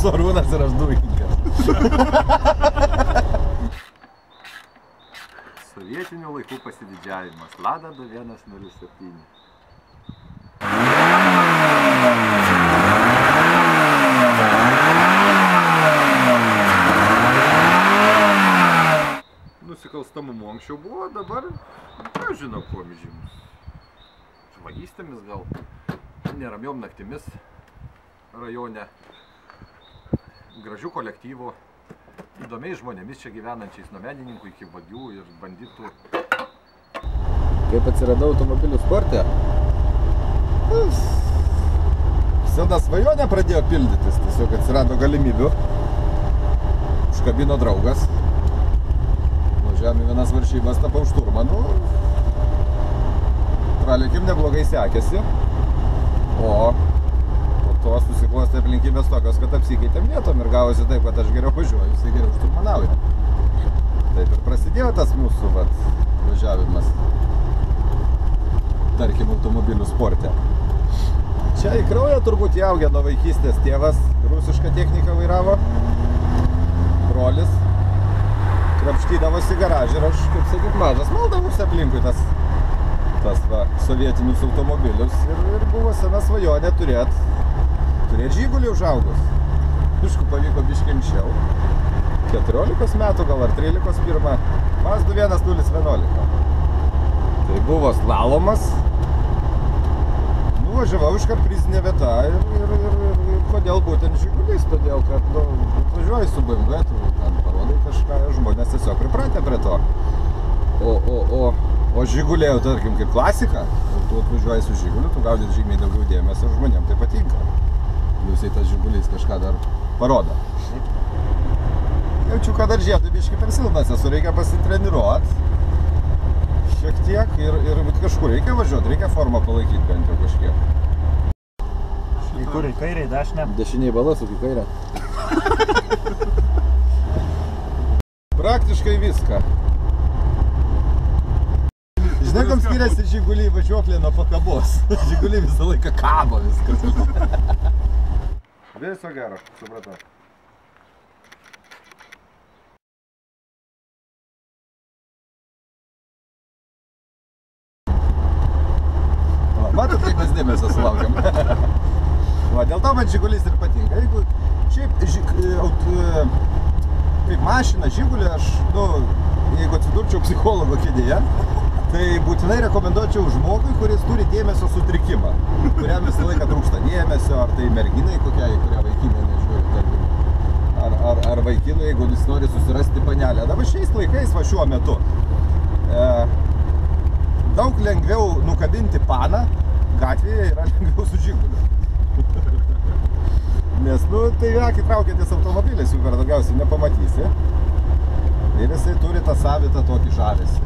esu Arūnas ir aš dūkininkas. Sovietinių laikų pasididžiavimas. Lada 2107. Nusikalstamumu anksčiau buvo, dabar, nežinau, kuo žymus. Vagystėmis gal, neramiom naktimis rajone, gražių kolektyvų, įdomiais žmonėmis čia gyvenančiais, nuo menininkų iki vagių ir banditų. Kaip atsiradau automobilių sporte? Sena svajonė pradėjo pildytis, tiesiog atsirado galimybių. Užkabino draugas. Važiavome vienas varžybas, tapau šturmanu. Pralėkim neblogai sekėsi. O po to susiklostė aplinkybės tokios, kad apsikeitėm vietom ir gavosi taip, kad aš geriau važiuoju, jisai geriau šturmanauja. Taip ir prasidėjo tas mūsų važiavimas, tarkim, automobilių sporte. Čia į kraują turbūt įaugę nuo vaikystės tėvas rusišką techniką vairavo, brolis krapštydavosi garažą ir aš, kaip sakyt, mažas maldavosi aplinkui tas sovietinius automobilius ir buvo sena svajonė turėti Žigulį užaugus. Aišku, pavyko biškį anksčiau. 14 metų gal ar 13 pirmą. Mazda 1011. Tai buvo slalomas. Nuvažiavau iškart prizinė vieta ir kodėl būtent Žigulys? Todėl, kad atvažiuoji su BMW, tu ten parodai kažką, žmonės tiesiog pripratę prie to. O Žigulė jau, tarkim, kaip klasika, tu atvažiuoji su Žiguliu, tu gauni žymiai daugiau dėmesio, žmonėm tai patinka. Pliusiai tas Žigulys kažką dar parodo. Jaučiu, kad dar žiedai biškai per silpnas esu, reikia pasitreniruot šiek tiek ir kažkur reikia važiuoti, reikia formą palaikyti bent jau kažkiek. Į kur, į kairę, į dešinę? Dešiniai balas, į kairę. Praktiškai viską. Žinai, kam skiriasi Žigulį važiuoklė nuo pakabos? Žigulį visą laiką kabo viskas. Viso gero, supratau. Matot, kaip mes dėmesio sulaukiam. Dėl to man Žigulys ir patinka. Jeigu šiaip kaip mašina Žigulį, aš, jeigu atsidurčiau psichologo kėdėje, tai būtinai rekomenduočiau žmogui, kuris turi dėmesio sutrikimą, kuriam visą laiką trūksta dėmesio, ar tai merginai kokiai, kurią vaikinė nežiūri, ar vaikinui, jeigu jis nori susirasti panelę. Dabar šiais laikais, va šiuo metu, daug lengviau nukabinti paną gatvėje yra lengviau su Žiguliu. Nes, tai akį traukiantis automobilis, jų per daugiausiai nepamatysi. Ir jisai turi tą savitą tokį žavesį.